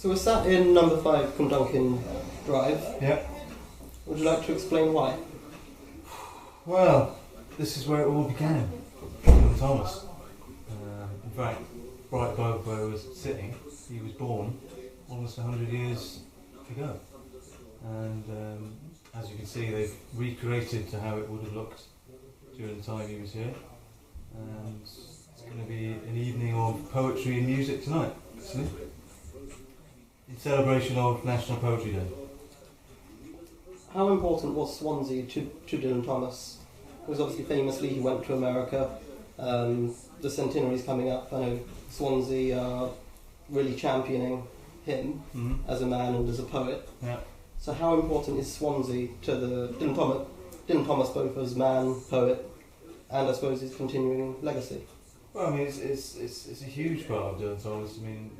So we're sat in number 5 Cunduncan Drive. Yeah. Would you like to explain why? Well, this is where it all began, with Thomas. In fact, right above where I was sitting, he was born almost 100 years ago. And as you can see, they've recreated to how it would have looked during the time he was here. And it's going to be an evening of poetry and music tonight, actually, in celebration of National Poetry Day. How important was Swansea to Dylan Thomas? Because obviously famously he went to America. The centenary's coming up. I know Swansea are really championing him as a man and as a poet. Yeah. So how important is Swansea to the Dylan Thomas both as man, poet, and I suppose his continuing legacy? Well, I mean, it's a huge part of Dylan Thomas. I mean,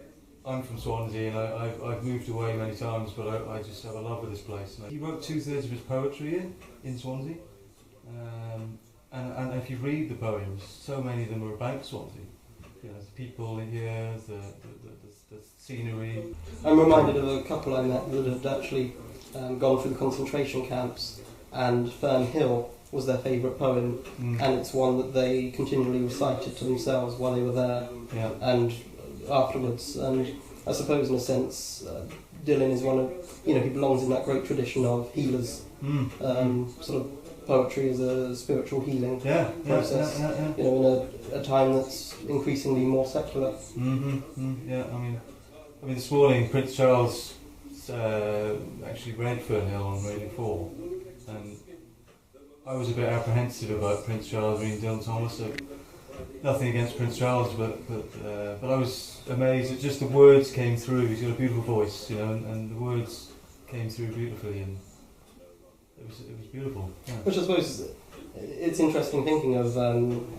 I'm from Swansea and I've moved away many times, but I just have a love for this place. He wrote 2/3 of his poetry in Swansea, and if you read the poems, so many of them are about Swansea. You know, the people in here, the scenery. I'm reminded of a couple I met that had actually gone through the concentration camps, and Fern Hill was their favourite poem, and it's one that they continually recited to themselves while they were there, and afterwards. And I suppose in a sense Dylan is one of, he belongs in that great tradition of healers, sort of poetry as a spiritual healing process, in a time that's increasingly more secular. Yeah, I mean this morning Prince Charles actually read Fern Hill on Radio 4, and I was a bit apprehensive about Prince Charles reading Dylan Thomas. So nothing against Prince Charles, but I was amazed that just the words came through. He's got a beautiful voice, and the words came through beautifully, and it was beautiful. Yeah. Which I suppose it's interesting thinking of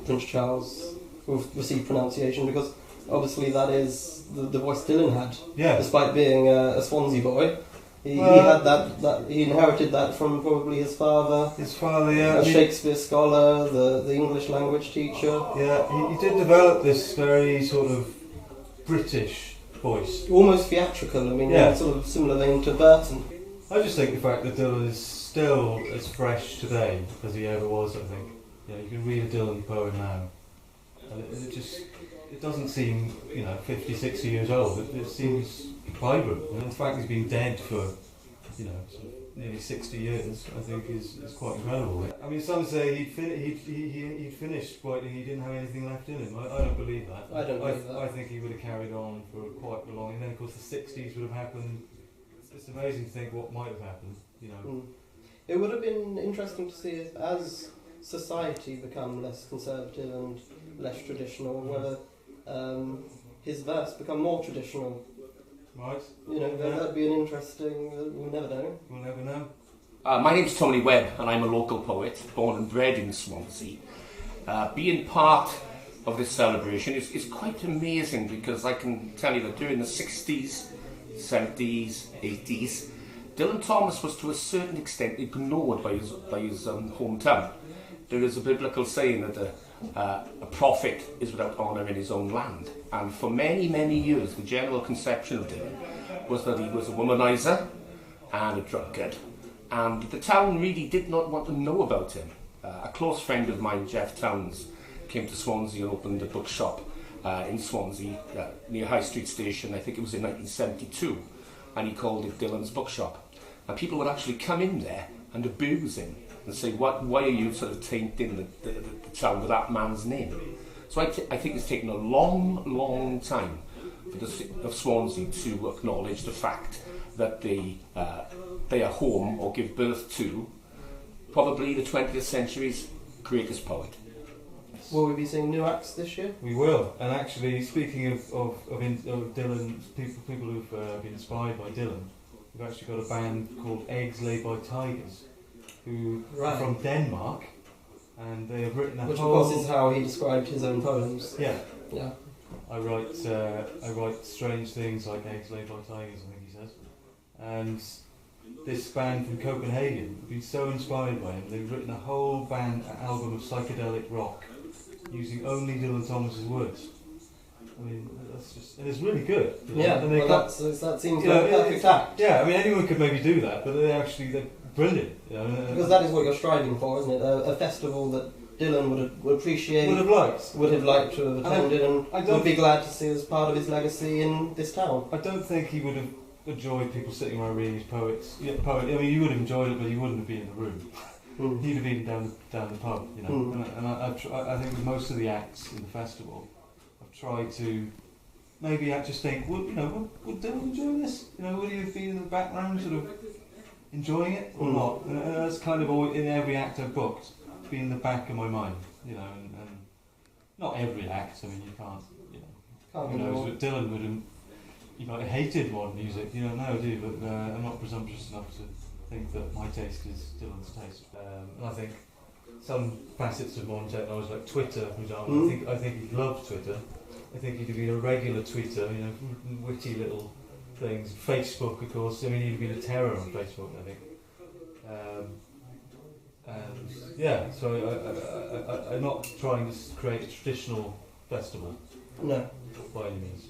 Prince Charles with received pronunciation, because obviously that is the voice Dylan had. Yeah. Despite being a Swansea boy. He had that. He inherited that from probably his father. A Shakespeare scholar, the English language teacher. Yeah, he did develop this very sort of British voice, almost theatrical. I mean, sort of similar vein to Burton. I just think the fact that Dylan is still as fresh today as he ever was. I think you can read a Dylan poem now, and it doesn't seem 50, 60 years old. It seems vibrant. And the fact he's been dead for sort of nearly 60 years, I think is quite incredible. I mean, some say he'd finished writing, he didn't have anything left in him. I don't believe that. I don't believe that. I think he would have carried on for quite a long, and then of course the 60s would have happened. It's amazing to think what might have happened. It would have been interesting to see if, as society become less conservative and less traditional, whether his verse become more traditional. Right. That'd be an interesting. We'll never know. We'll never know. My name's Tony Webb, and I'm a local poet, born and bred in Swansea. Being part of this celebration is quite amazing, because I can tell you that during the 60s, 70s, 80s, Dylan Thomas was to a certain extent ignored by his hometown. There is a biblical saying that a prophet is without honour in his own land, and for many, many years the general conception of Dylan was that he was a womanizer and a drunkard, and the town really did not want to know about him. A close friend of mine, Jeff Towns, came to Swansea and opened a bookshop in Swansea near High Street Station. I think it was in 1972, and he called it Dylan's Bookshop, and people would actually come in there and abuse him and say, why are you sort of tainting the town with that man's name? So I think it's taken a long, long time for the city of Swansea to acknowledge the fact that they are home, or give birth to, probably the 20th century's greatest poet. Will we be seeing new acts this year? We will, and actually, speaking of Dylan, people who've been inspired by Dylan, we've actually got a band called Eggs Laid by Tigers, who are from Denmark, and they have written which of course is how he described his own poems. Yeah. I write strange things like Eggs Laid by Tigers, I think he says, and this band from Copenhagen have been so inspired by him, they've written a whole album of psychedelic rock using only Dylan Thomas's words. I mean, that's just, and it's really good. Yeah, and they well, that seems like a perfect act. Yeah, I mean, anyone could maybe do that, but they're brilliant. You know, because that is what you're striving for, isn't it? A festival that Dylan would appreciate, would have liked to have attended, and would be glad to see as part of his legacy in this town. I don't think he would have enjoyed people sitting around reading his poets. I mean, he would have enjoyed it, but he wouldn't have been in the room. He'd have been down the pub, you know. And I think with most of the acts in the festival, I've tried to maybe just think, would Dylan enjoy this? You know, would he have been in the background, sort of enjoying it or not? And that's kind of always, in every act I've booked, been in the back of my mind, you know. And not every act. I mean, you can't, you know. Who knows? But Dylan would have. You might have hated modern music, you don't know, do you? But I'm not presumptuous enough to think that my taste is Dylan's taste. And I think some facets of modern technology, like Twitter, for example, I think he'd love Twitter. I think he'd have been a regular tweeter, you know, witty little things. Facebook, of course, I mean, he'd have been a terror on Facebook, I think. And yeah, so I'm not trying to create a traditional festival. No. By any means.